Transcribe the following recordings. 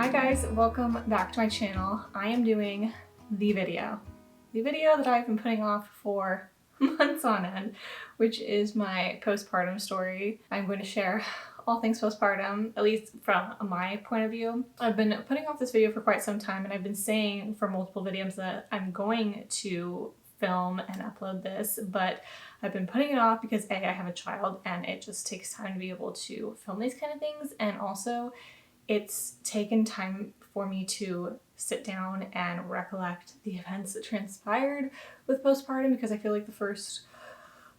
Hi guys, welcome back to my channel. I am doing the video that I've been putting off for months on end, which is my postpartum story. I'm going to share all things postpartum, at least from my point of view. I've been putting off this video for quite some time, and I've been saying for multiple videos that I'm going to film and upload this, but I've been putting it off because A, I have a child and it just takes time to be able to film these kind of things, and also it's taken time for me to sit down and recollect the events that transpired with postpartum, because I feel like the first,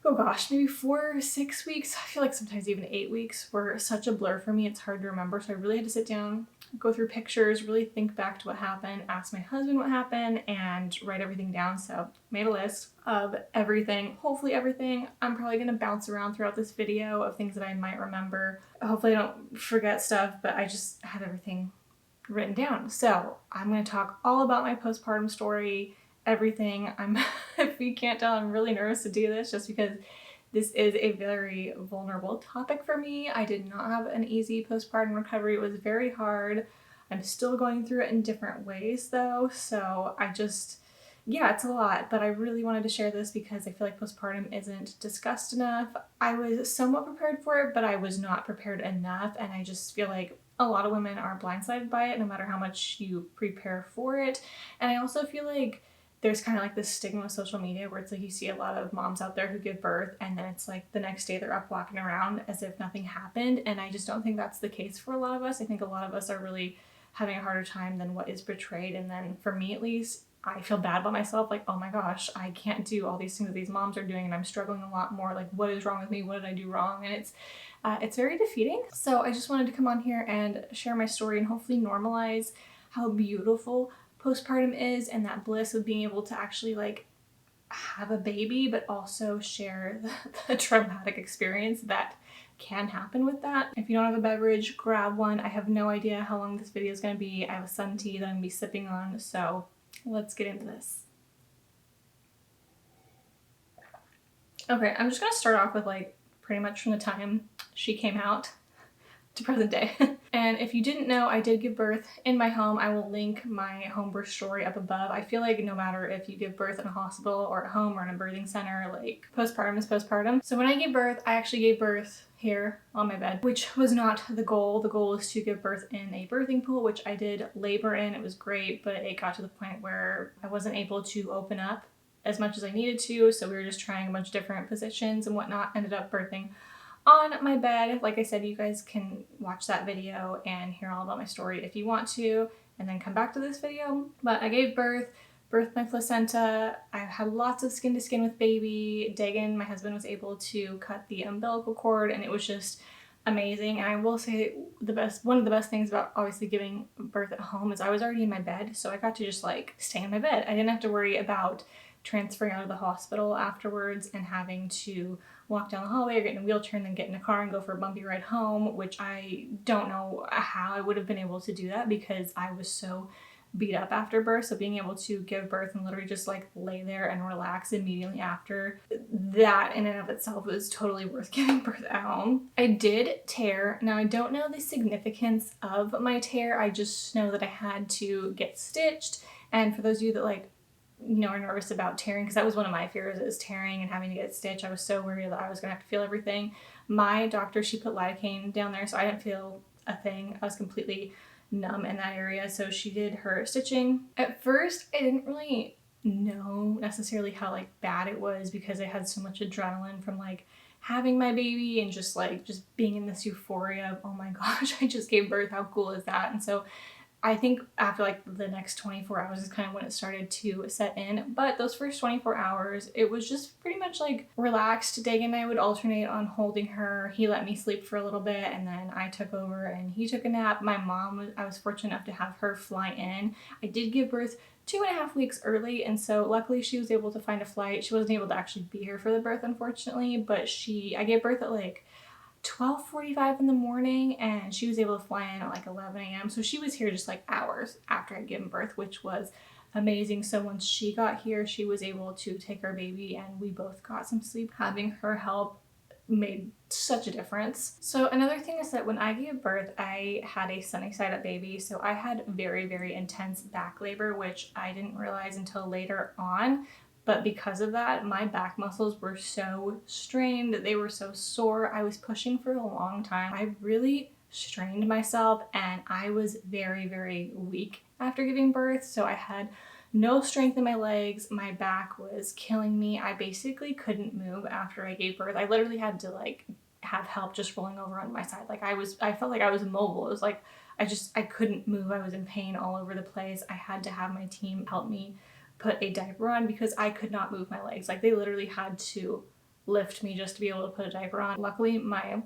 oh gosh, maybe 4 or 6 weeks, I feel like sometimes even 8 weeks, were such a blur for me, it's hard to remember. So I really had to sit down, go through pictures, really think back to what happened, ask my husband what happened, and write everything down. So I made a list of everything, hopefully everything. I'm probably gonna bounce around throughout this video of things that I might remember. Hopefully I don't forget stuff, but I just have everything written down. So I'm gonna talk all about my postpartum story, everything. If you can't tell, I'm really nervous to do this just because this is a very vulnerable topic for me. I did not have an easy postpartum recovery. It was very hard. I'm still going through it in different ways though. So yeah, it's a lot, but I really wanted to share this because I feel like postpartum isn't discussed enough. I was somewhat prepared for it, but I was not prepared enough. And I just feel like a lot of women are blindsided by it no matter how much you prepare for it. And I also feel like there's kind of like this stigma with social media where it's like you see a lot of moms out there who give birth and then it's like the next day they're up walking around as if nothing happened. And I just don't think that's the case for a lot of us. I think a lot of us are really having a harder time than what is portrayed. And then for me at least, I feel bad about myself, like, oh my gosh, I can't do all these things that these moms are doing and I'm struggling a lot more. Like, what is wrong with me? What did I do wrong? And it's very defeating. So I just wanted to come on here and share my story and hopefully normalize how beautiful postpartum is and that bliss of being able to actually like have a baby, but also share the traumatic experience that can happen with that. If you don't have a beverage, grab one. I have no idea how long this video is going to be. I have a sun tea that I'm going to be sipping on, so let's get into this. Okay, I'm just going to start off with like pretty much from the time she came out to present day. And if you didn't know, I did give birth in my home. I will link my home birth story up above. I feel like no matter if you give birth in a hospital or at home or in a birthing center, like postpartum is postpartum. So when I gave birth, I actually gave birth here on my bed, which was not the goal. The goal is to give birth in a birthing pool, which I did labor in. It was great, but it got to the point where I wasn't able to open up as much as I needed to. So we were just trying a bunch of different positions and whatnot. Ended up birthing on my bed. Like I said, you guys can watch that video and hear all about my story if you want to, and then come back to this video. But I gave birthed my placenta. I had lots of skin to skin with baby. Dagan, my husband, was able to cut the umbilical cord, and it was just amazing. And I will say one of the best things about obviously giving birth at home is I was already in my bed, so I got to just like stay in my bed. I didn't have to worry about transferring out of the hospital afterwards and having to walk down the hallway or get in a wheelchair and then get in a car and go for a bumpy ride home, which I don't know how I would have been able to do that because I was so beat up after birth. So being able to give birth and literally just like lay there and relax immediately after, that in and of itself was totally worth giving birth at home. I did tear. Now I don't know the significance of my tear. I just know that I had to get stitched. And for those of you that like are nervous about tearing, because that was one of my fears, is tearing and having to get stitched. I was so worried that I was gonna have to feel everything. My doctor, she put lidocaine down there, so I didn't feel a thing. I was completely numb in that area, so she did her stitching. At first, I didn't really know necessarily how like bad it was because I had so much adrenaline from like having my baby and just being in this euphoria of, oh my gosh, I just gave birth, how cool is that? And so I think after like the next 24 hours is kind of when it started to set in. But those first 24 hours, it was just pretty much like relaxed. Dagan and I would alternate on holding her. He let me sleep for a little bit and then I took over and he took a nap. My mom, I was fortunate enough to have her fly in. I did give birth 2.5 weeks early, and so luckily she was able to find a flight. She wasn't able to actually be here for the birth, unfortunately, but I gave birth at like 12:45 in the morning and she was able to fly in at like 11 a.m. So she was here just like hours after I'd given birth, which was amazing. So once she got here, she was able to take our baby and we both got some sleep. Having her help made such a difference. So another thing is that when I gave birth, I had a sunny side up baby. So I had very, very intense back labor, which I didn't realize until later on. But because of that, my back muscles were so strained, they were so sore. I was pushing for a long time. I really strained myself and I was very, very weak after giving birth. So I had no strength in my legs. My back was killing me. I basically couldn't move after I gave birth. I literally had to like have help just rolling over on my side. Like I felt like I was immobile. It was like I couldn't move. I was in pain all over the place. I had to have my team help me put a diaper on because I could not move my legs. Like they literally had to lift me just to be able to put a diaper on. Luckily, my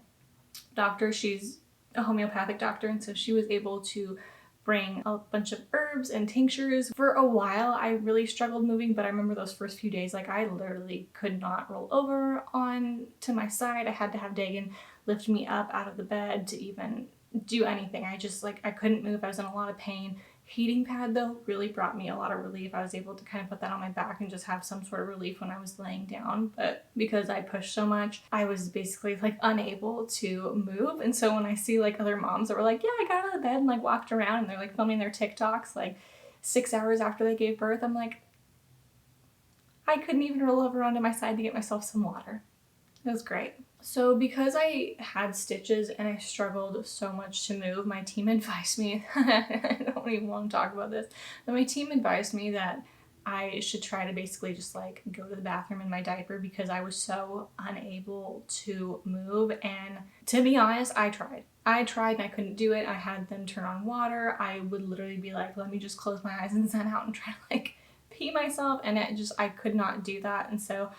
doctor, she's a homeopathic doctor, and so she was able to bring a bunch of herbs and tinctures. For a while, I really struggled moving, but I remember those first few days, like I literally could not roll over on to my side. I had to have Dagan lift me up out of the bed to even do anything. I couldn't move. I was in a lot of pain. Heating pad though really brought me a lot of relief. I was able to kind of put that on my back and just have some sort of relief when I was laying down. But because I pushed so much, I was basically like unable to move. And so when I see like other moms that were like, yeah, I got out of bed and like walked around and they're like filming their TikToks like 6 hours after they gave birth, I'm like, I couldn't even roll over onto my side to get myself some water. It was great. So because I had stitches and I struggled so much to move, my team advised me, I don't even want to talk about this, but my team advised me that I should try to basically just like go to the bathroom in my diaper because I was so unable to move. And to be honest, I tried and I couldn't do it. I had them turn on water. I would literally be like, let me just close my eyes and zen out and try to like pee myself. And I could not do that. And so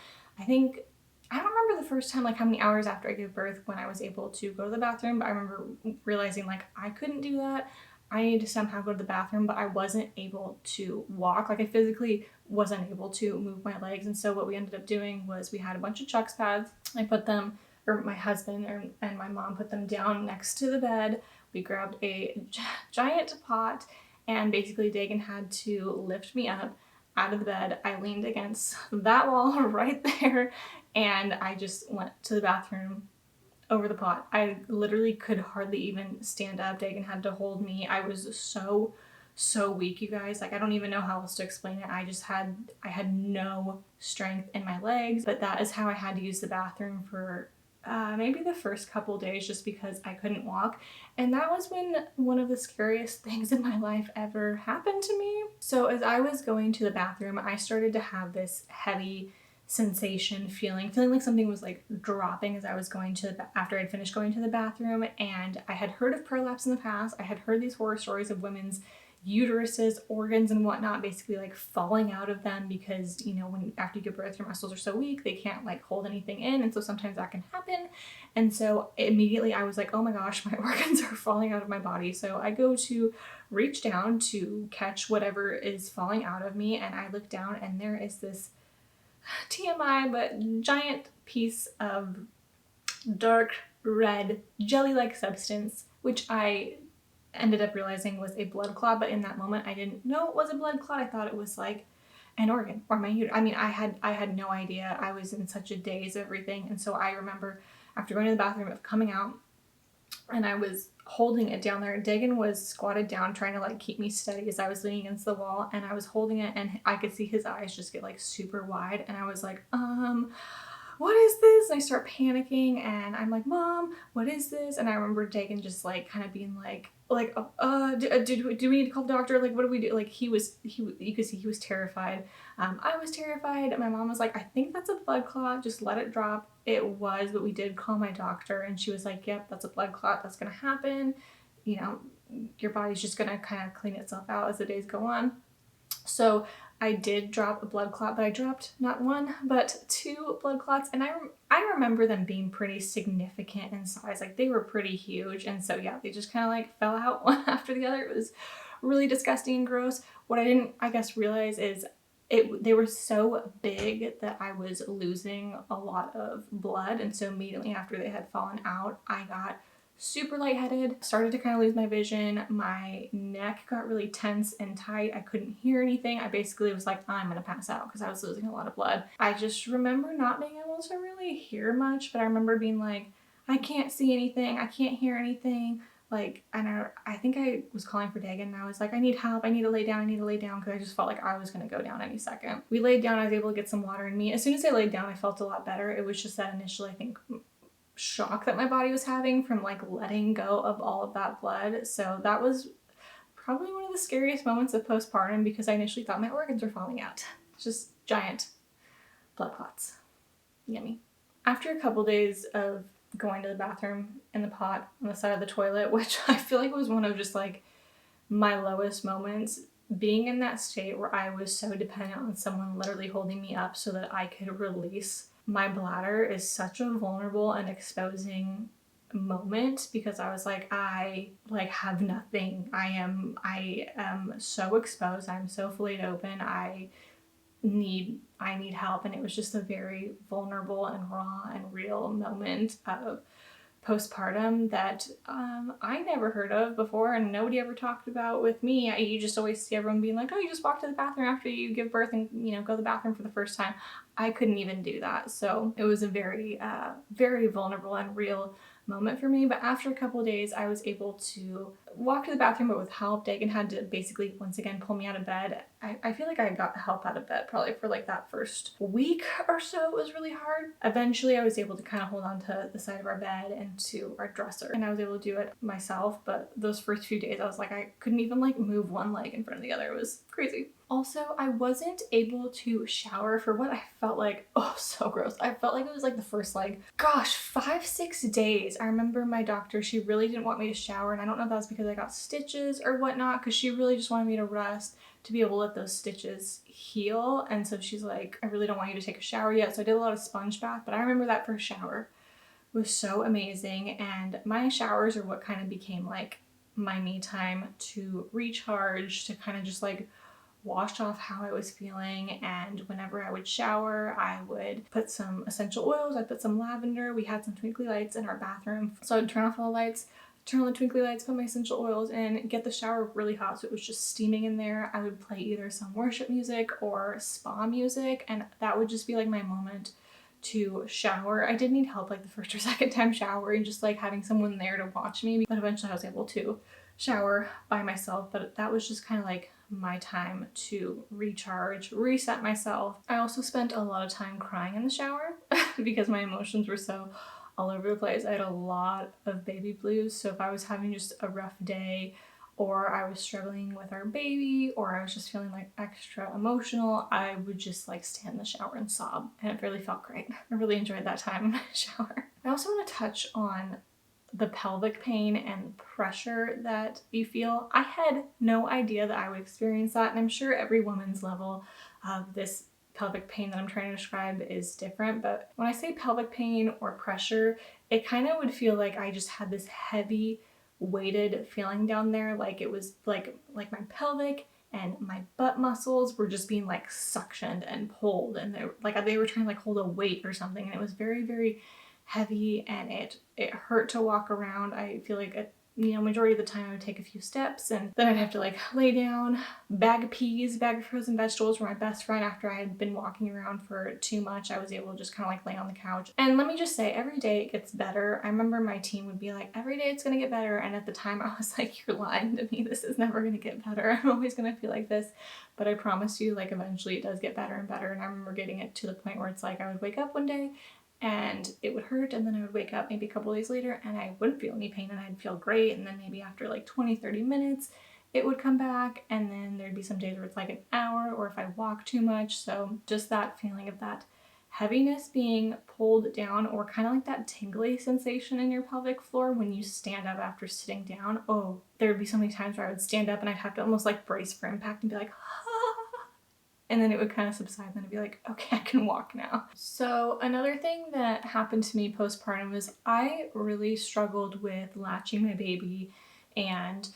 I don't remember the first time, like how many hours after I gave birth when I was able to go to the bathroom, but I remember realizing like I couldn't do that. I needed to somehow go to the bathroom, but I wasn't able to walk. Like I physically wasn't able to move my legs. And so what we ended up doing was we had a bunch of Chucks pads. I put them, or my husband and my mom put them down next to the bed. We grabbed a giant pot and basically Dagan had to lift me up out of the bed. I leaned against that wall right there and I just went to the bathroom over the pot. I literally could hardly even stand up. Dagan had to hold me. I was so weak, you guys. Like I don't even know how else to explain it. I had no strength in my legs, but that is how I had to use the bathroom for maybe the first couple days just because I couldn't walk. And that was when one of the scariest things in my life ever happened to me. So as I was going to the bathroom, I started to have this heavy sensation, feeling like something was like dropping as I was going to after I'd finished going to the bathroom. And I had heard of prolapse in the past. I had heard these horror stories of women's uteruses, organs and whatnot basically like falling out of them because, you know, when after you give birth your muscles are so weak they can't like hold anything in, and so sometimes that can happen. And so immediately I was like, oh my gosh, my organs are falling out of my body. So I go to reach down to catch whatever is falling out of me, and I look down and there is this TMI but giant piece of dark red jelly-like substance, which I ended up realizing was a blood clot, but in that moment I didn't know it was a blood clot. I thought it was like an organ or my uterus. I mean, I had no idea. I was in such a daze of everything. And so I remember after going to the bathroom of coming out and I was holding it down there. Dagan was squatted down trying to like keep me steady as I was leaning against the wall, and I was holding it and I could see his eyes just get like super wide, and I was like, what is this? And I start panicking and I'm like, Mom, what is this? And I remember Dagan just like kind of being like, do we need to call the doctor? Like, what do we do? Like you could see he was terrified. I was terrified. My mom was like, I think that's a blood clot. Just let it drop. It was, but we did call my doctor and she was like, yep, that's a blood clot. That's going to happen. You know, your body's just going to kind of clean itself out as the days go on. So I did drop a blood clot, but I dropped not one, but 2 blood clots. And I remember them being pretty significant in size. Like they were pretty huge. And so yeah, they just kind of like fell out one after the other. It was really disgusting and gross. What I didn't, I guess, realize is they were so big that I was losing a lot of blood. And so immediately after they had fallen out, I got super lightheaded, started to kind of lose my vision. My neck got really tense and tight. I couldn't hear anything. I basically was like, I'm gonna pass out because I was losing a lot of blood. I just remember not being able to really hear much, but I remember being like, I can't see anything, I can't hear anything. Like, and I think I was calling for Dagan and I was like, I need help, I need to lay down, because I just felt like I was gonna go down any second. We laid down, I was able to get some water in me. As soon as I laid down, I felt a lot better. It was just that initial, I think, shock that my body was having from like letting go of all of that blood. So that was probably one of the scariest moments of postpartum because I initially thought my organs were falling out. Just giant blood clots. Yummy. After a couple days of going to the bathroom in the pot on the side of the toilet, which I feel like was one of just like my lowest moments, being in that state where I was so dependent on someone literally holding me up so that I could release my bladder is such a vulnerable and exposing moment because I was like, I like have nothing. I am so exposed. I'm so filleted open. I need help. And it was just a very vulnerable and raw and real moment of postpartum that I never heard of before and nobody ever talked about with me. You just always see everyone being like, oh, you just walk to the bathroom after you give birth and, you know, go to the bathroom for the first time. I couldn't even do that. So it was a very, very vulnerable and real moment for me. But after a couple of days, I was able to walk to the bathroom, but with help. Dagan had to basically, once again, pull me out of bed. I feel like I got help out of bed probably for like that first week or so. It was really hard. Eventually, I was able to kind of hold on to the side of our bed and to our dresser, and I was able to do it myself. But those first few days, I was like, I couldn't even like move one leg in front of the other. It was crazy. Also, I wasn't able to shower for what I felt like, oh, so gross. I felt like it was like the first like, gosh, 5-6 days. I remember my doctor, she really didn't want me to shower, and I don't know if that's because I got stitches or whatnot, because she really just wanted me to rest to be able to let those stitches heal. And so she's like, I really don't want you to take a shower yet. So I did a lot of sponge bath, but I remember that first shower was so amazing. And my showers are what kind of became like my me time to recharge, to kind of just like wash off how I was feeling. And whenever I would shower, I would put some essential oils. I'd put some lavender. We had some twinkly lights in our bathroom, so I'd turn off all the lights, turn on the twinkly lights, put my essential oils in, get the shower really hot so it was just steaming in there. I would play either some worship music or spa music, and that would just be like my moment to shower. I did need help like the first or second time showering, just like having someone there to watch me, but eventually I was able to shower by myself. But that was just kind of like my time to recharge, reset myself. I also spent a lot of time crying in the shower because my emotions were so all over the place. I had a lot of baby blues, so if I was having just a rough day, or I was struggling with our baby, or I was just feeling like extra emotional, I would just like stand in the shower and sob, and it really felt great. I really enjoyed that time in the shower. I also want to touch on the pelvic pain and pressure that you feel. I had no idea that I would experience that, and I'm sure every woman's level of this pelvic pain that I'm trying to describe is different, but when I say pelvic pain or pressure, it kind of would feel like I just had this heavy weighted feeling down there, like it was like my pelvic and my butt muscles were just being like suctioned and pulled, and they were trying to like hold a weight or something, and it was very, very heavy, and it hurt to walk around. I feel like majority of the time I would take a few steps and then I'd have to like lay down. Bag of frozen vegetables were my best friend. After I had been walking around for too much, I was able to just kind of like lay on the couch. And let me just say, every day it gets better. I remember my team would be like, every day it's gonna get better. And at the time I was like, you're lying to me. This is never gonna get better. I'm always gonna feel like this. But I promise you, like eventually it does get better and better. And I remember getting it to the point where it's like I would wake up one day and it would hurt, and then I would wake up maybe a couple days later and I wouldn't feel any pain and I'd feel great, and then maybe after like 20-30 minutes it would come back, and then there'd be some days where it's like an hour, or if I walk too much. So just that feeling of that heaviness being pulled down, or kind of like that tingly sensation in your pelvic floor when you stand up after sitting down. Oh, there would be so many times where I would stand up and I'd have to almost like brace for impact and be like, and then it would kind of subside, and then I'd be like, okay, I can walk now. So another thing that happened to me postpartum was I really struggled with latching my baby and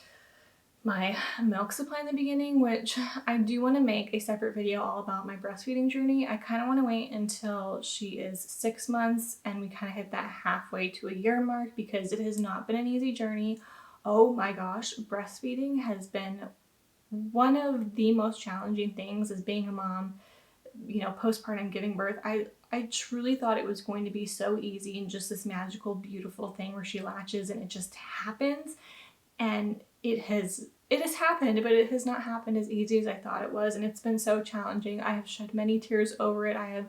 my milk supply in the beginning, which I do want to make a separate video all about my breastfeeding journey. I kind of want to wait until she is 6 months and we kind of hit that halfway to a year mark, because it has not been an easy journey. Oh my gosh, breastfeeding has been one of the most challenging things as being a mom, you know, postpartum, giving birth. I truly thought it was going to be so easy and just this magical, beautiful thing where she latches and it just happens. And it has happened, but it has not happened as easy as I thought it was, and it's been so challenging. I have shed many tears over it. I have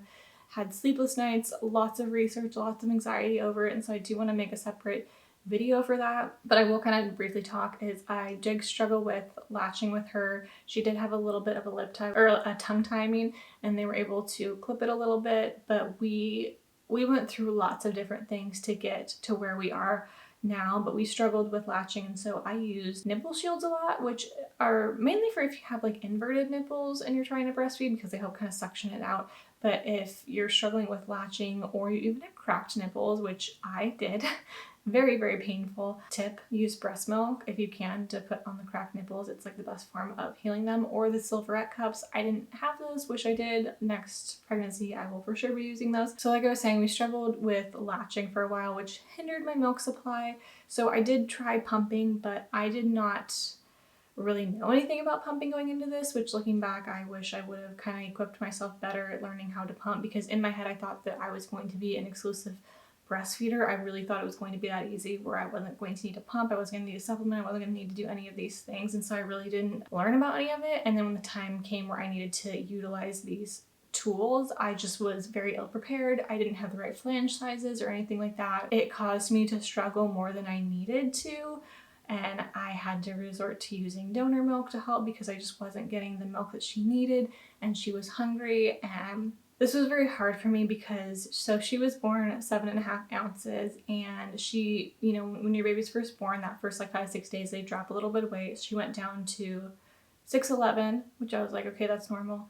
had sleepless nights, lots of research, lots of anxiety over it, and so I do want to make a separate video for that. But I will kind of briefly talk is I did struggle with latching with her. She did have a little bit of a lip tie, or a tongue tie, I mean, and they were able to clip it a little bit, but we went through lots of different things to get to where we are now, but we struggled with latching, and so I used nipple shields a lot, which are mainly for if you have like inverted nipples and you're trying to breastfeed, because they help kind of suction it out. But if you're struggling with latching, or you even have cracked nipples, which I did, very, very painful. Tip, use breast milk if you can to put on the cracked nipples. It's like the best form of healing them. Or the Silverette cups. I didn't have those, wish I did. Next pregnancy, I will for sure be using those. So like I was saying, we struggled with latching for a while, which hindered my milk supply. So I did try pumping, but I did not really know anything about pumping going into this, which looking back, I wish I would have kind of equipped myself better at learning how to pump, because in my head, I thought that I was going to be an exclusive breastfeeder. I really thought it was going to be that easy where I wasn't going to need to pump, I wasn't going to need a supplement, I wasn't going to need to do any of these things, and so I really didn't learn about any of it. And then when the time came where I needed to utilize these tools, I just was very ill prepared. I didn't have the right flange sizes or anything like that. It caused me to struggle more than I needed to, and I had to resort to using donor milk to help because I just wasn't getting the milk that she needed, and she was hungry. And this was very hard for me because, so she was born at 7.5 ounces, and she, you know, when your baby's first born, that first like 5-6 days, they drop a little bit of weight. She went down to 6'11", which I was like, okay, that's normal.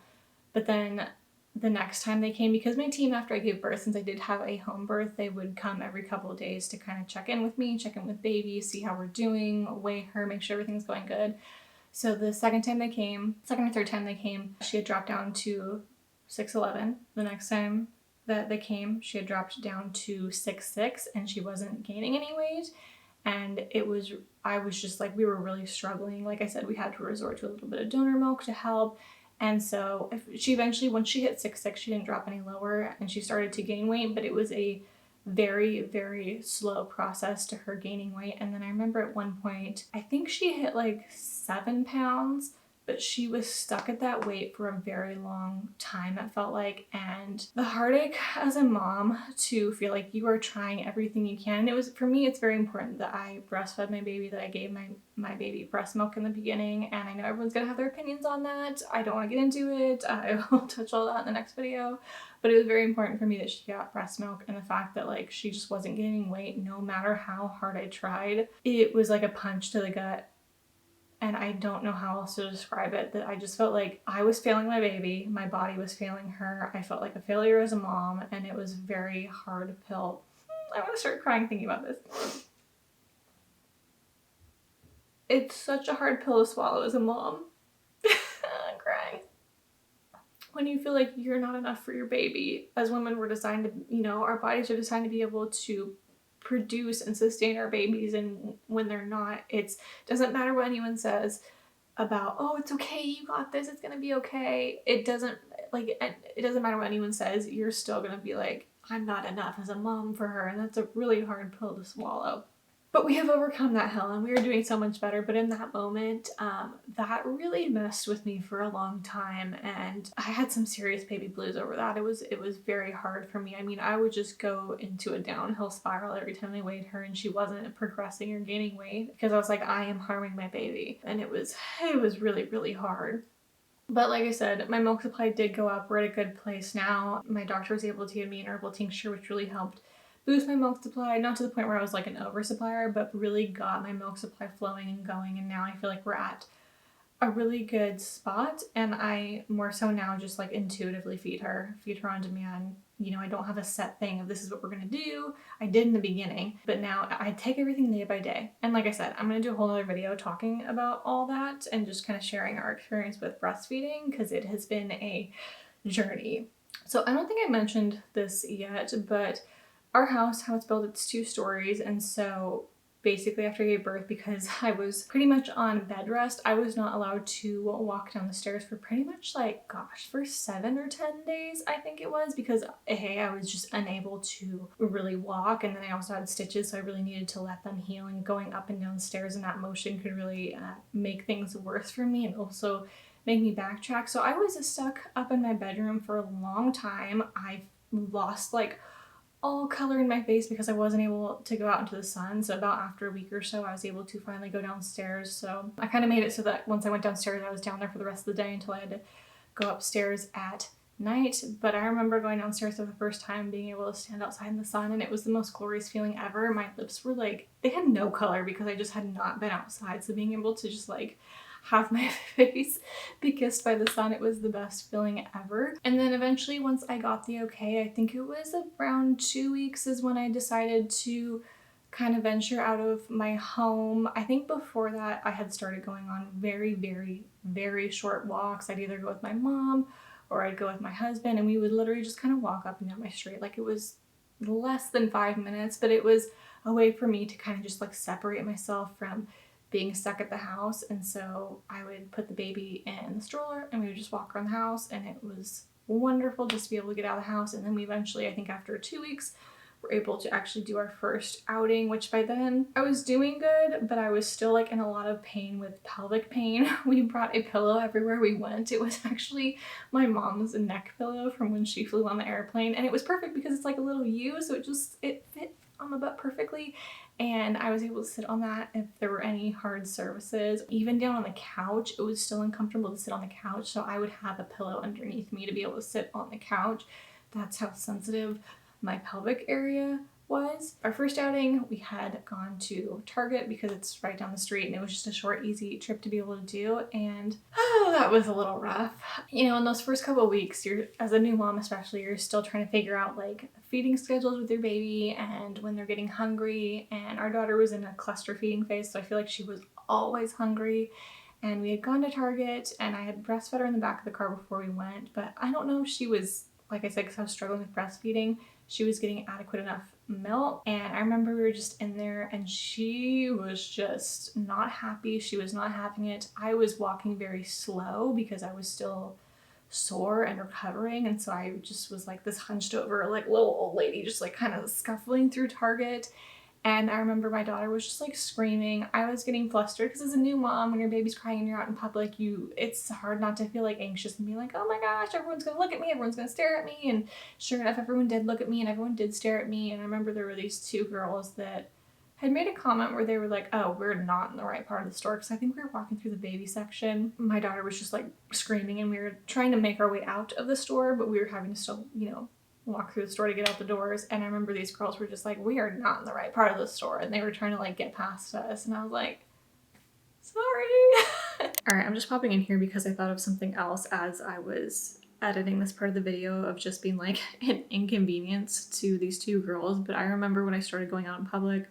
But then the next time they came, because my team after I gave birth, since I did have a home birth, they would come every couple of days to kind of check in with me, check in with baby, see how we're doing, weigh her, make sure everything's going good. So the second or third time they came, she had dropped down to 6'11". The next time that they came, she had dropped down to 6'6", and she wasn't gaining any weight. And I was just like, we were really struggling. Like I said, we had to resort to a little bit of donor milk to help. And so she eventually, when she hit 6'6", she didn't drop any lower and she started to gain weight, but it was a very, very slow process to her gaining weight. And then I remember at one point, I think she hit like 7 pounds, but she was stuck at that weight for a very long time, it felt like. And the heartache as a mom to feel like you are trying everything you can. And it was, for me, it's very important that I breastfed my baby, that I gave my baby breast milk in the beginning. And I know everyone's gonna have their opinions on that. I don't want to get into it. I will touch all that in the next video. But it was very important for me that she got breast milk, and the fact that like she just wasn't gaining weight no matter how hard I tried. It was like a punch to the gut. And I don't know how else to describe it, that I just felt like I was failing my baby, my body was failing her, I felt like a failure as a mom, and it was a very hard pill. I want to start crying thinking about this. It's such a hard pill to swallow as a mom. I'm crying. When you feel like you're not enough for your baby. As women, we're designed to, you know, our bodies are designed to be able to produce and sustain our babies, and when they're not, it doesn't matter what anyone says about, oh, it's okay, you got this, it's gonna be okay. It doesn't matter what anyone says, you're still gonna be like, I'm not enough as a mom for her, and that's a really hard pill to swallow. But we have overcome that hill and we are doing so much better. But in that moment, that really messed with me for a long time, and I had some serious baby blues over that. It was very hard for me. I mean, I would just go into a downhill spiral every time I weighed her and she wasn't progressing or gaining weight, because I was like, I am harming my baby. And it was really, really hard. But like I said, my milk supply did go up. We're at a good place now. My doctor was able to give me an herbal tincture, which really helped boost my milk supply, not to the point where I was like an oversupplier, but really got my milk supply flowing and going. And now I feel like we're at a really good spot, and I more so now just like intuitively feed her on demand. you know, I don't have a set thing of this is what we're gonna do. I did in the beginning, but now I take everything day by day. And like I said, I'm gonna do a whole other video talking about all that and just kind of sharing our experience with breastfeeding, because it has been a journey. So I don't think I mentioned this yet, but our house, how it's built, it's 2 stories. And so basically after I gave birth, because I was pretty much on bed rest, I was not allowed to walk down the stairs for pretty much like, gosh, for 7 or 10 days, I think it was, because hey, I was just unable to really walk. And then I also had stitches, so I really needed to let them heal, and going up and down stairs in that motion could really make things worse for me and also make me backtrack. So I was stuck up in my bedroom for a long time. I lost like all color in my face because I wasn't able to go out into the sun. So about after a week or so, I was able to finally go downstairs. So I kind of made it so that once I went downstairs, I was down there for the rest of the day until I had to go upstairs at night. But I remember going downstairs for the first time, being able to stand outside in the sun, and it was the most glorious feeling ever. My lips were like, they had no color because I just had not been outside. So being able to just like have my face be kissed by the sun, it was the best feeling ever. And then eventually, once I got the okay, I think it was around 2 weeks is when I decided to kind of venture out of my home. I think before that I had started going on very, very, very short walks. I'd either go with my mom or I'd go with my husband, and we would literally just kind of walk up and down my street. Like, it was less than 5 minutes, but it was a way for me to kind of just like separate myself from being stuck at the house. And so I would put the baby in the stroller and we would just walk around the house, and it was wonderful just to be able to get out of the house. And then we eventually, I think after 2 weeks, were able to actually do our first outing, which by then I was doing good, but I was still like in a lot of pain with pelvic pain. We brought a pillow everywhere we went. It was actually my mom's neck pillow from when she flew on the airplane, and it was perfect because it's like a little U, so it fit on the butt perfectly. And I was able to sit on that if there were any hard surfaces. Even down on the couch, it was still uncomfortable to sit on the couch, so I would have a pillow underneath me to be able to sit on the couch. That's how sensitive my pelvic area was. Our first outing, we had gone to Target because it's right down the street, and it was just a short, easy trip to be able to do. And oh, that was a little rough. You know, in those first couple of weeks, you're, as a new mom especially, you're still trying to figure out like feeding schedules with your baby and when they're getting hungry. And our daughter was in a cluster feeding phase, so I feel like she was always hungry. And we had gone to Target, and I had breastfed her in the back of the car before we went, but I don't know if she was, like I said, because I was struggling with breastfeeding, she was getting adequate enough milk. And I remember we were just in there and she was just not happy. She was not having it. I was walking very slow because I was still sore and recovering, and so I just was like this hunched over like little old lady, just like kind of scuffling through Target. And I remember my daughter was just like screaming. I was getting flustered because as a new mom, when your baby's crying and you're out in public, it's hard not to feel like anxious and be like, oh my gosh, everyone's gonna look at me, everyone's gonna stare at me. And sure enough, everyone did look at me and everyone did stare at me. And I remember there were these 2 girls that had made a comment where they were like, oh, we're not in the right part of the store, because I think we were walking through the baby section. My daughter was just like screaming, and we were trying to make our way out of the store, but we were having to still, you know, walk through the store to get out the doors. And I remember these girls were just like, we are not in the right part of the store, and they were trying to like get past us, and I was like, sorry. All right, I'm just popping in here because I thought of something else as I was editing this part of the video of just being like an inconvenience to these 2 girls. But I remember when I started going out in public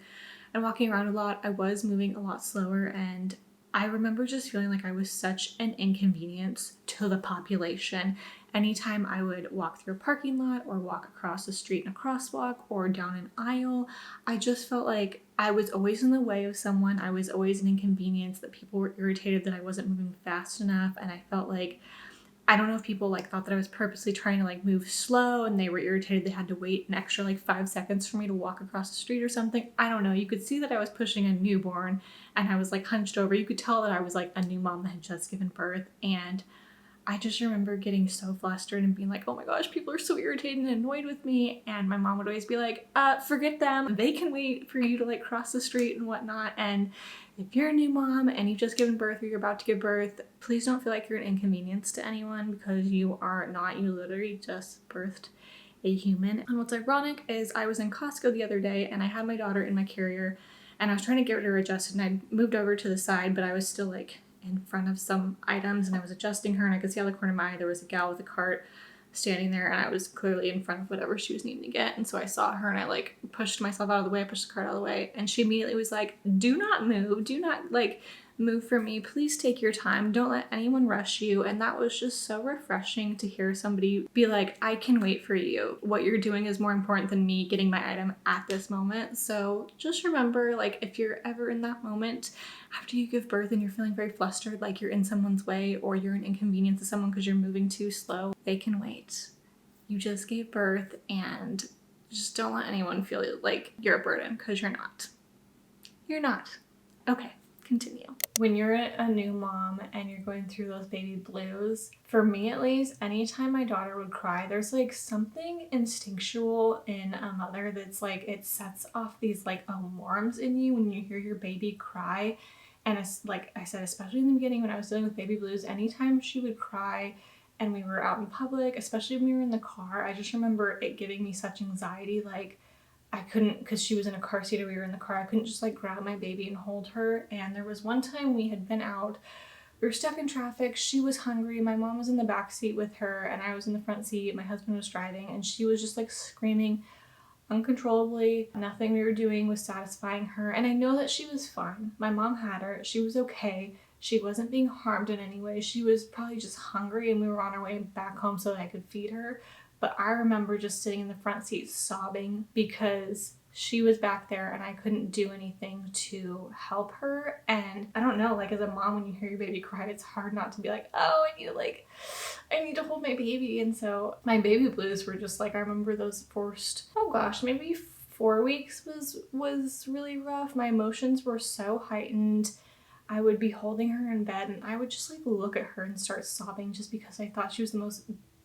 and walking around a lot, I was moving a lot slower, and I remember just feeling like I was such an inconvenience to the population. Anytime I would walk through a parking lot or walk across the street in a crosswalk or down an aisle, I just felt like I was always in the way of someone. I was always an inconvenience, that people were irritated that I wasn't moving fast enough. And I felt like, I don't know if people like thought that I was purposely trying to like move slow and they were irritated they had to wait an extra like 5 seconds for me to walk across the street or something. I don't know. You could see that I was pushing a newborn and I was like hunched over. You could tell that I was like a new mom that had just given birth. And I just remember getting so flustered and being like, oh my gosh, people are so irritated and annoyed with me. And my mom would always be like, forget them. They can wait for you to like cross the street and whatnot. And if you're a new mom and you've just given birth or you're about to give birth, please don't feel like you're an inconvenience to anyone, because you are not. You literally just birthed a human. And what's ironic is I was in Costco the other day and I had my daughter in my carrier and I was trying to get her adjusted, and I moved over to the side, but I was still like in front of some items and I was adjusting her, and I could see out the corner of my eye there was a gal with a cart standing there, and I was clearly in front of whatever she was needing to get. And so I saw her and I like pushed myself out of the way, I pushed the cart out of the way, and she immediately was like, do not move, do not like move for me, please take your time, don't let anyone rush you. And that was just so refreshing to hear somebody be like, I can wait for you, what you're doing is more important than me getting my item at this moment. So just remember, like, if you're ever in that moment after you give birth and you're feeling very flustered, like you're in someone's way or you're an inconvenience to someone because you're moving too slow, they can wait. You just gave birth, and just don't let anyone feel like you're a burden, because you're not. You're not. Okay, continue. When you're a new mom and you're going through those baby blues, for me at least, anytime my daughter would cry, there's like something instinctual in a mother that's like, it sets off these like alarms in you when you hear your baby cry. And it's like I said, especially in the beginning when I was dealing with baby blues, anytime she would cry and we were out in public, especially when we were in the car, I just remember it giving me such anxiety. Like, I couldn't, because she was in a car seat or we were in the car, I couldn't just like grab my baby and hold her. And there was one time we had been out, we were stuck in traffic, she was hungry, my mom was in the back seat with her and I was in the front seat, my husband was driving, and she was just like screaming uncontrollably. Nothing we were doing was satisfying her, and I know that she was fine. My mom had her, she was okay, she wasn't being harmed in any way, she was probably just hungry and we were on our way back home so that I could feed her. But I remember just sitting in the front seat sobbing because she was back there and I couldn't do anything to help her. And I don't know, like as a mom, when you hear your baby cry, it's hard not to be like, oh, I need to hold my baby. And so my baby blues were just like, I remember those first, oh gosh, maybe 4 weeks was really rough. My emotions were so heightened. I would be holding her in bed and I would just like look at her and start sobbing just because I thought she was the most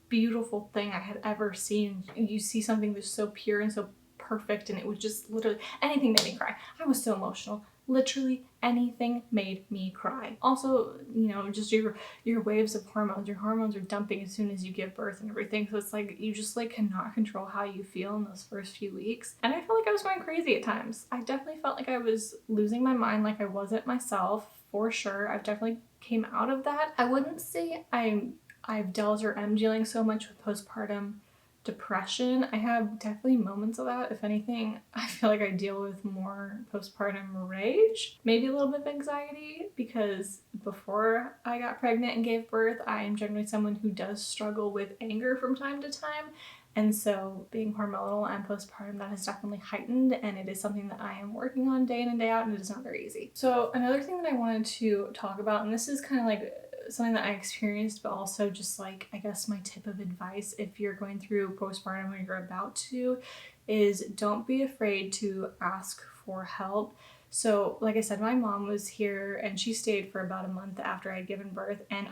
beautiful thing I had ever seen. You see something that's so pure and so perfect, and it was just literally anything made me cry. I was so emotional. Literally anything made me cry. Also, you know, just your waves of hormones. Your hormones are dumping as soon as you give birth and everything. So it's like you just like cannot control how you feel in those first few weeks. And I felt like I was going crazy at times. I definitely felt like I was losing my mind, like I wasn't myself, for sure. I've definitely came out of that. I wouldn't say I've dealt or am dealing so much with postpartum depression. I have definitely moments of that. If anything, I feel like I deal with more postpartum rage, maybe a little bit of anxiety, because before I got pregnant and gave birth, I am generally someone who does struggle with anger from time to time. And so being hormonal and postpartum, that has definitely heightened, and it is something that I am working on day in and day out, and it is not very easy. So another thing that I wanted to talk about, and this is kind of like something that I experienced, but also just like, I guess my tip of advice if you're going through postpartum or you're about to, is don't be afraid to ask for help. So like I said, my mom was here and she stayed for about a month after I'd given birth. And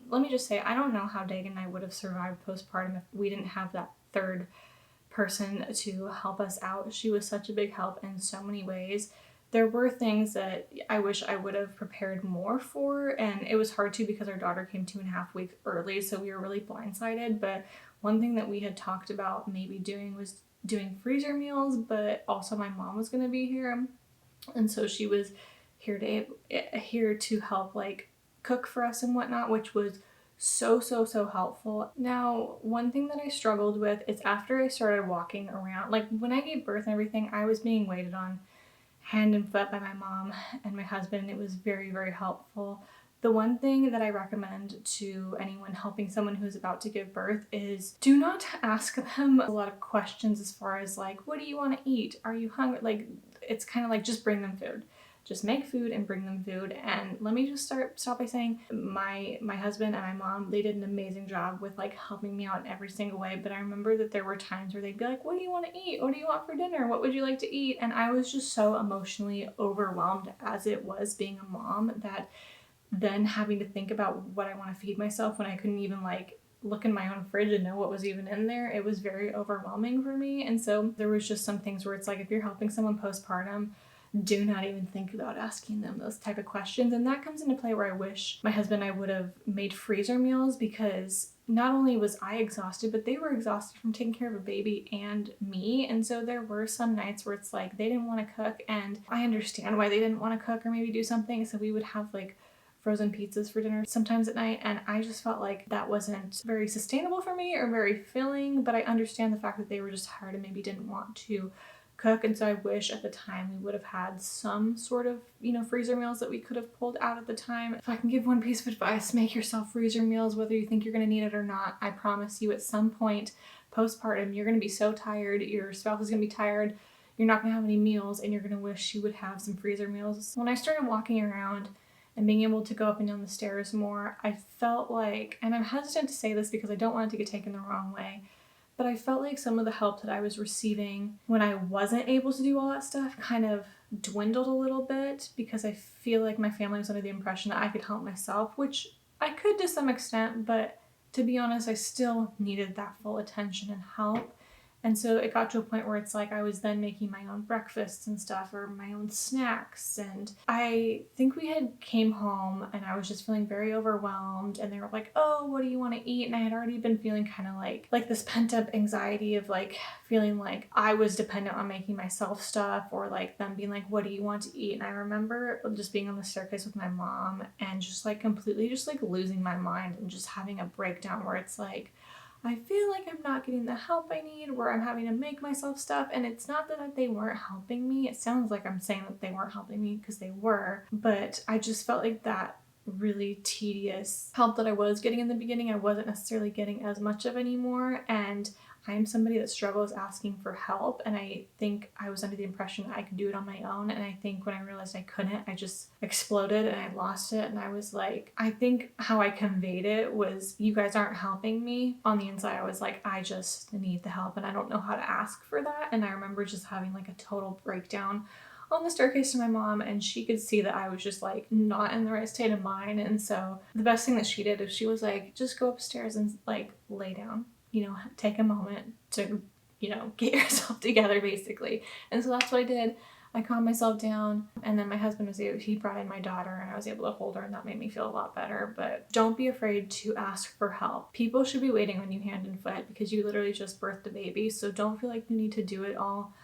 let me just say, I don't know how Dagan and I would have survived postpartum if we didn't have that third person to help us out. She was such a big help in so many ways. There were things that I wish I would have prepared more for, and it was hard to because our daughter came 2.5 weeks early, so we were really blindsided. But one thing that we had talked about maybe doing was doing freezer meals, but also my mom was going to be here, and so she was here to help like cook for us and whatnot, which was so helpful. Now, one thing that I struggled with is after I started walking around, like when I gave birth and everything, I was being waited on hand and foot by my mom and my husband. It was very helpful. The one thing that I recommend to anyone helping someone who's about to give birth is do not ask them a lot of questions as far as like, what do you want to eat? Are you hungry? Like, it's kind of like, just bring them food. Just make food and bring them food. And let me just stop by saying my husband and my mom, they did an amazing job with like helping me out in every single way. But I remember that there were times where they'd be like, what do you want to eat? What do you want for dinner? What would you like to eat? And I was just so emotionally overwhelmed as it was being a mom, that then having to think about what I want to feed myself when I couldn't even like look in my own fridge and know what was even in there, it was very overwhelming for me. And so there was just some things where it's like, if you're helping someone postpartum, do not even think about asking them those type of questions. And that comes into play where I wish my husband and I would have made freezer meals, because not only was I exhausted, but they were exhausted from taking care of a baby and me. And so there were some nights where it's like they didn't want to cook, and I understand why they didn't want to cook or maybe do something. So we would have like frozen pizzas for dinner sometimes at night, and I just felt like that wasn't very sustainable for me or very filling, but I understand the fact that they were just tired and maybe didn't want to cook. And so I wish at the time we would have had some sort of, you know, freezer meals that we could have pulled out at the time. If I can give one piece of advice, make yourself freezer meals, whether you think you're going to need it or not. I promise you at some point postpartum, you're going to be so tired, your spouse is going to be tired, you're not going to have any meals, and you're going to wish you would have some freezer meals. When I started walking around and being able to go up and down the stairs more, I felt like, and I'm hesitant to say this because I don't want it to get taken the wrong way, but I felt like some of the help that I was receiving when I wasn't able to do all that stuff kind of dwindled a little bit, because I feel like my family was under the impression that I could help myself, which I could to some extent, but to be honest, I still needed that full attention and help. And so it got to a point where it's like I was then making my own breakfasts and stuff, or my own snacks. And I think we had came home and I was just feeling very overwhelmed, and they were like, oh, what do you want to eat? And I had already been feeling kind of like this pent up anxiety of like feeling like I was dependent on making myself stuff, or like them being like, what do you want to eat? And I remember just being on the staircase with my mom and just like completely just like losing my mind and just having a breakdown where it's like, I feel like I'm not getting the help I need, where I'm having to make myself stuff. And it's not that they weren't helping me. It sounds like I'm saying that they weren't helping me, because they were. But I just felt like that really tedious help that I was getting in the beginning, I wasn't necessarily getting as much of anymore. And I am somebody that struggles asking for help, and I think I was under the impression that I could do it on my own. And I think when I realized I couldn't, I just exploded and I lost it. And I was like, I think how I conveyed it was, you guys aren't helping me. On the inside, I was like, I just need the help and I don't know how to ask for that. And I remember just having like a total breakdown on the staircase to my mom, and she could see that I was just like not in the right state of mind. And so the best thing that she did is she was like, just go upstairs and like lay down, you know, take a moment to, you know, get yourself together basically. And so that's what I did. I calmed myself down, and then my husband he brought in my daughter, and I was able to hold her, and that made me feel a lot better. But don't be afraid to ask for help. People should be waiting on you hand and foot, because you literally just birthed a baby. So don't feel like you need to do it all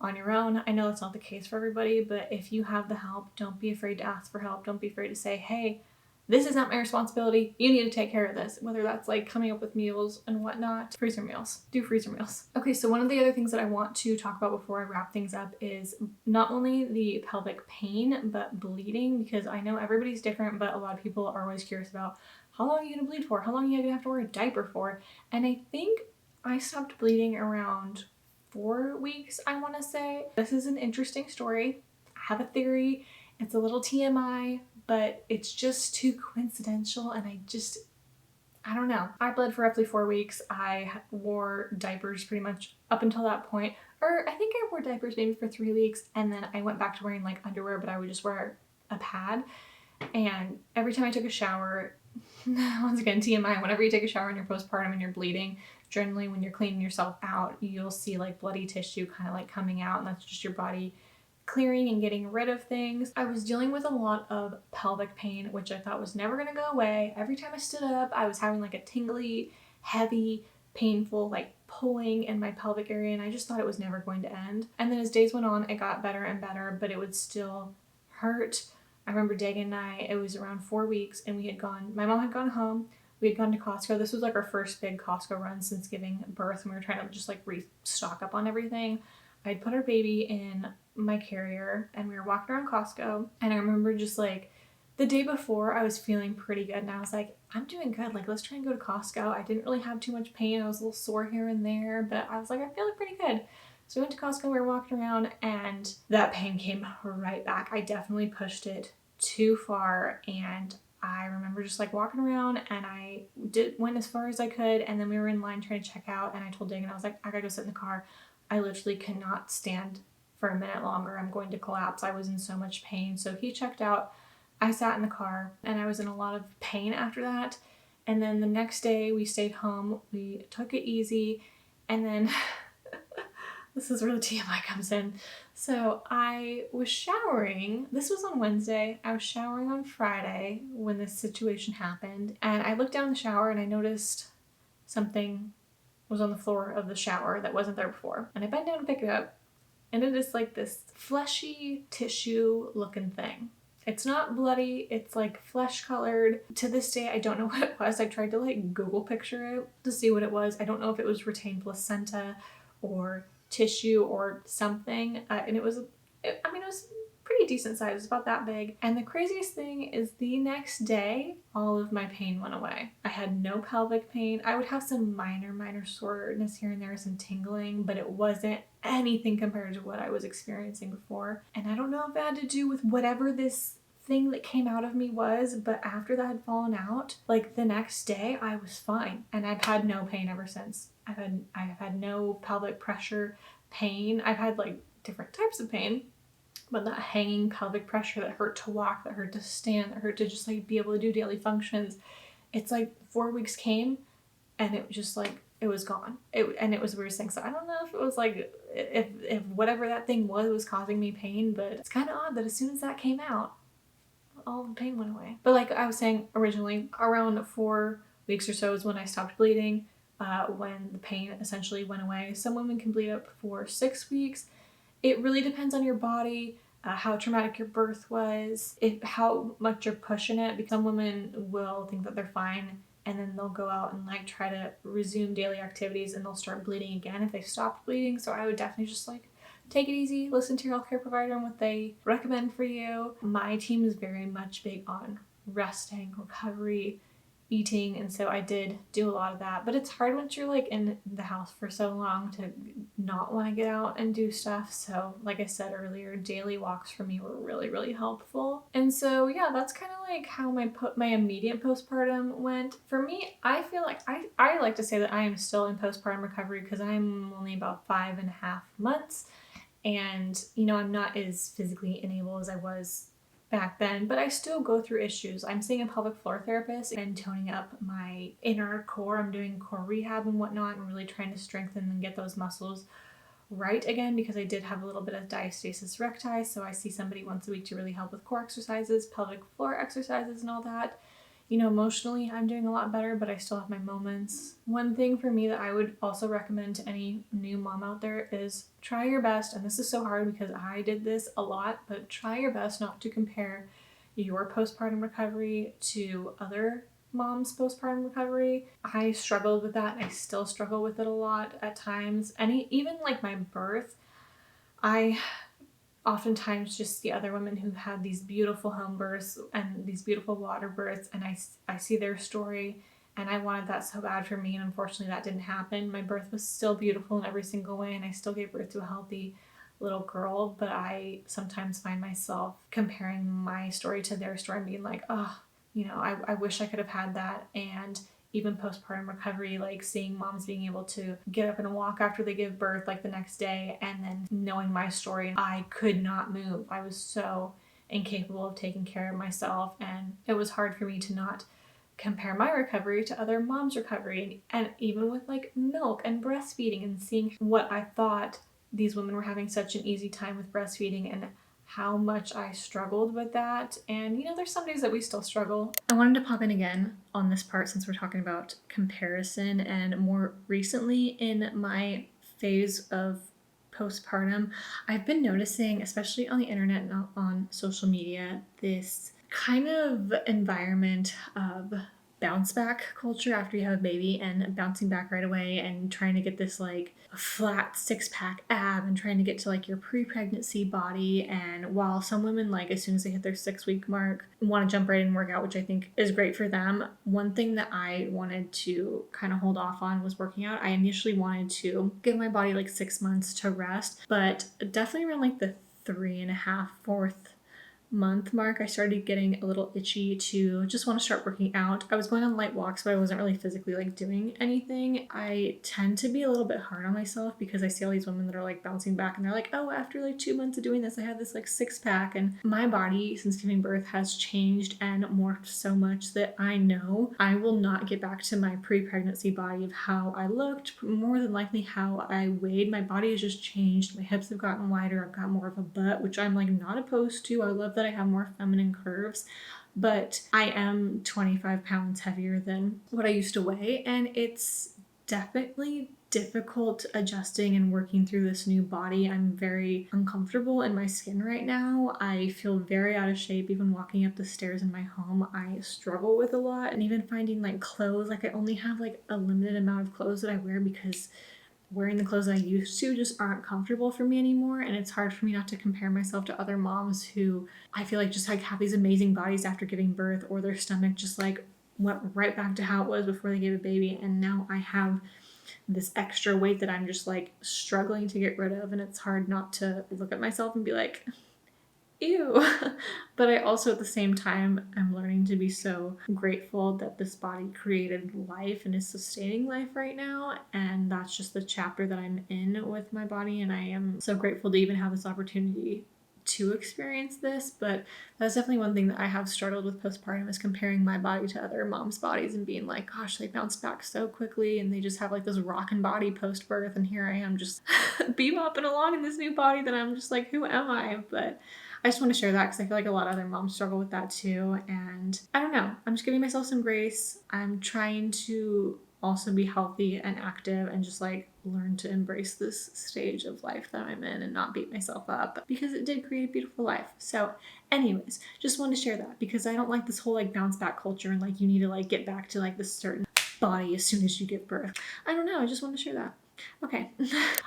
on your own. I know that's not the case for everybody, but if you have the help, don't be afraid to ask for help. Don't be afraid to say, hey, this is not my responsibility. You need to take care of this. Whether that's like coming up with meals and whatnot. Freezer meals. Do freezer meals. Okay, so one of the other things that I want to talk about before I wrap things up is not only the pelvic pain, but bleeding, because I know everybody's different, but a lot of people are always curious about how long are you gonna bleed for? How long are you gonna have to wear a diaper for? And I think I stopped bleeding around 4 weeks, I want to say. This is an interesting story. I have a theory. It's a little TMI, but it's just too coincidental, and I don't know. I bled for roughly 4 weeks. I wore diapers pretty much up until that point, or I think I wore diapers maybe for 3 weeks, and then I went back to wearing like underwear, but I would just wear a pad. And every time I took a shower, once again, TMI, whenever you take a shower and you're postpartum and you're bleeding, generally when you're cleaning yourself out, you'll see like bloody tissue kind of like coming out, and that's just your body clearing and getting rid of things. I was dealing with a lot of pelvic pain, which I thought was never gonna go away. Every time I stood up, I was having like a tingly, heavy, painful like pulling in my pelvic area, and I just thought it was never going to end. And then as days went on, it got better and better, but it would still hurt. I remember Dagan and I, it was around 4 weeks, and my mom had gone home, we had gone to Costco. This was like our first big Costco run since giving birth, and we were trying to just like restock up on everything. I'd put our baby in my carrier, and we were walking around Costco, and I remember just like the day before I was feeling pretty good, and I was like, I'm doing good, like let's try and go to Costco. I didn't really have too much pain. I was a little sore here and there, but I was like, I'm feeling pretty good. So we went to Costco, we were walking around, and that pain came right back. I definitely pushed it too far, and I remember just like walking around, and I went as far as I could, and then we were in line trying to check out, and I told Dagan, I was like, I gotta go sit in the car. I literally cannot stand for a minute longer. I'm going to collapse. I was in so much pain. So he checked out. I sat in the car, and I was in a lot of pain after that. And then the next day we stayed home. We took it easy, and then this is where the TMI comes in. So I was showering. This was on Wednesday. I was showering on Friday when this situation happened. And I looked down the shower, and I noticed something was on the floor of the shower that wasn't there before. And I bent down to pick it up, and it is like this fleshy tissue looking thing. It's not bloody, it's like flesh colored. To this day, I don't know what it was. I tried to like Google picture it to see what it was. I don't know if it was retained placenta or tissue or something. And it was pretty decent size. It was about that big. And the craziest thing is the next day, all of my pain went away. I had no pelvic pain. I would have some minor soreness here and there, some tingling, but it wasn't anything compared to what I was experiencing before. And I don't know if it had to do with whatever this thing that came out of me was, but after that had fallen out, like the next day I was fine. And I've had no pain ever since. I've had no pelvic pressure pain. I've had like different types of pain, but that hanging pelvic pressure that hurt to walk, that hurt to stand, that hurt to just like be able to do daily functions, it's like 4 weeks came and it was just like, it was gone. And it was the weirdest thing. So I don't know if it was like, if whatever that thing was causing me pain, but it's kind of odd that as soon as that came out, all the pain went away. But like I was saying originally, around 4 weeks or so is when I stopped bleeding, when the pain essentially went away. Some women can bleed up for 6 weeks. It really depends on your body, how traumatic your birth was, how much you're pushing it. Because some women will think that they're fine and then they'll go out and like try to resume daily activities and they'll start bleeding again if they stopped bleeding. So I would definitely just like take it easy, listen to your healthcare provider and what they recommend for you. My team is very much big on resting, recovery, eating, and so I did do a lot of that. But it's hard once you're like in the house for so long to not want to get out and do stuff. So like I said earlier, daily walks for me were really helpful. And so yeah, that's kind of like how my immediate postpartum went. For me, I feel like I like to say that I am still in postpartum recovery because I'm only about 5.5 months, and you know, I'm not as physically enabled as I was back then, but I still go through issues. I'm seeing a pelvic floor therapist and toning up my inner core. I'm doing core rehab and whatnot and really trying to strengthen and get those muscles right again, because I did have a little bit of diastasis recti. So I see somebody once a week to really help with core exercises, pelvic floor exercises and all that. You know, emotionally, I'm doing a lot better, but I still have my moments. One thing for me that I would also recommend to any new mom out there is try your best, and this is so hard because I did this a lot, but try your best not to compare your postpartum recovery to other moms' postpartum recovery. I struggled with that, and I still struggle with it a lot at times. And even like my birth, I oftentimes just see other women who had these beautiful home births and these beautiful water births, and I see their story and I wanted that so bad for me, and unfortunately that didn't happen. My birth was still beautiful in every single way and I still gave birth to a healthy little girl, but I sometimes find myself comparing my story to their story and being like, oh, you know, I wish I could have had that. And even postpartum recovery, like seeing moms being able to get up and walk after they give birth like the next day, and then knowing my story, I could not move. I was so incapable of taking care of myself, and it was hard for me to not compare my recovery to other moms' recovery. And even with like milk and breastfeeding, and seeing what I thought these women were having such an easy time with breastfeeding and how much I struggled with that. And you know, there's some days that we still struggle. I wanted to pop in again on this part since we're talking about comparison, and more recently in my phase of postpartum, I've been noticing, especially on the internet and on social media, this kind of environment of bounce back culture after you have a baby, and bouncing back right away and trying to get this like flat 6-pack ab and trying to get to like your pre-pregnancy body. And while some women, like as soon as they hit their 6-week mark, want to jump right in and work out, which I think is great for them, one thing that I wanted to kind of hold off on was working out. I initially wanted to give my body like 6 months to rest, but definitely around like the 3.5, 4th month mark, I started getting a little itchy to just want to start working out. I was going on light walks, but I wasn't really physically like doing anything. I tend to be a little bit hard on myself because I see all these women that are like bouncing back and they're like, oh, after like 2 months of doing this, I had this like 6-pack. And my body since giving birth has changed and morphed so much that I know I will not get back to my pre-pregnancy body of how I looked, more than likely how I weighed. My body has just changed. My hips have gotten wider. I've got more of a butt, which I'm like not opposed to. I love that I have more feminine curves, but I am 25 pounds heavier than what I used to weigh, and it's definitely difficult adjusting and working through this new body. I'm very uncomfortable in my skin right now. I feel very out of shape even walking up the stairs in my home. I struggle with a lot, and even finding like clothes. Like I only have like a limited amount of clothes that I wear because wearing the clothes I used to just aren't comfortable for me anymore, and it's hard for me not to compare myself to other moms who I feel like just like have these amazing bodies after giving birth, or their stomach just like went right back to how it was before they gave a baby, and now I have this extra weight that I'm just like struggling to get rid of, and it's hard not to look at myself and be like, ew. But I also at the same time am learning to be so grateful that this body created life and is sustaining life right now, and that's just the chapter that I'm in with my body, and I am so grateful to even have this opportunity to experience this. But that's definitely one thing that I have struggled with postpartum, is comparing my body to other moms' bodies and being like, gosh, they bounce back so quickly and they just have like this rockin' body post-birth, and here I am just bebopping along in this new body that I'm just like, who am I? But I just want to share that because I feel like a lot of other moms struggle with that too, and I don't know, I'm just giving myself some grace. I'm trying to also be healthy and active and just like learn to embrace this stage of life that I'm in and not beat myself up, because it did create a beautiful life. So anyways, just wanted to share that because I don't like this whole like bounce back culture and like you need to like get back to like this certain body as soon as you give birth. I don't know, I just want to share that. Okay.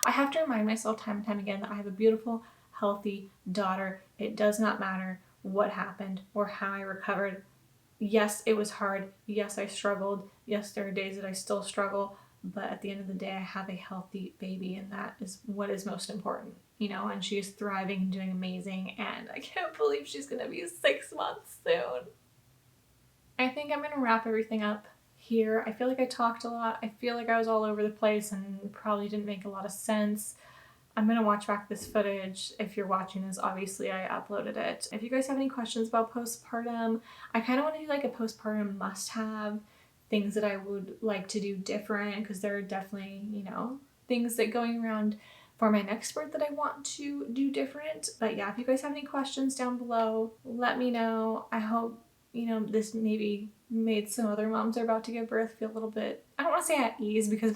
I have to remind myself time and time again that I have a beautiful, healthy daughter. It does not matter what happened or how I recovered. Yes, it was hard. Yes, I struggled. Yes, there are days that I still struggle, but at the end of the day, I have a healthy baby, and that is what is most important, you know, and she is thriving and doing amazing, and I can't believe she's gonna be 6 months soon. I think I'm gonna wrap everything up here. I feel like I talked a lot. I feel like I was all over the place and probably didn't make a lot of sense. I'm gonna watch back this footage. If you're watching this, obviously I uploaded it. If you guys have any questions about postpartum, I kind of want to do like a postpartum must-have, things that I would like to do different, because there are definitely, you know, things that going around for my next birth that I want to do different. But yeah, if you guys have any questions down below, let me know. I hope, you know, this maybe made some other moms that are about to give birth feel a little bit, I don't want to say at ease, because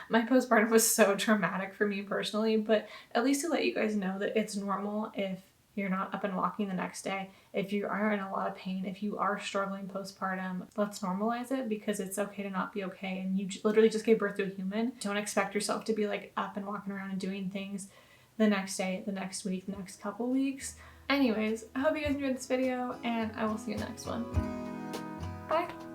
my postpartum was so traumatic for me personally, but at least to let you guys know that it's normal if you're not up and walking the next day, if you are in a lot of pain, if you are struggling postpartum, let's normalize it, because it's okay to not be okay, and you literally just gave birth to a human. Don't expect yourself to be like up and walking around and doing things the next day, the next week, the next couple weeks. Anyways, I hope you guys enjoyed this video, and I will see you in the next one. Bye!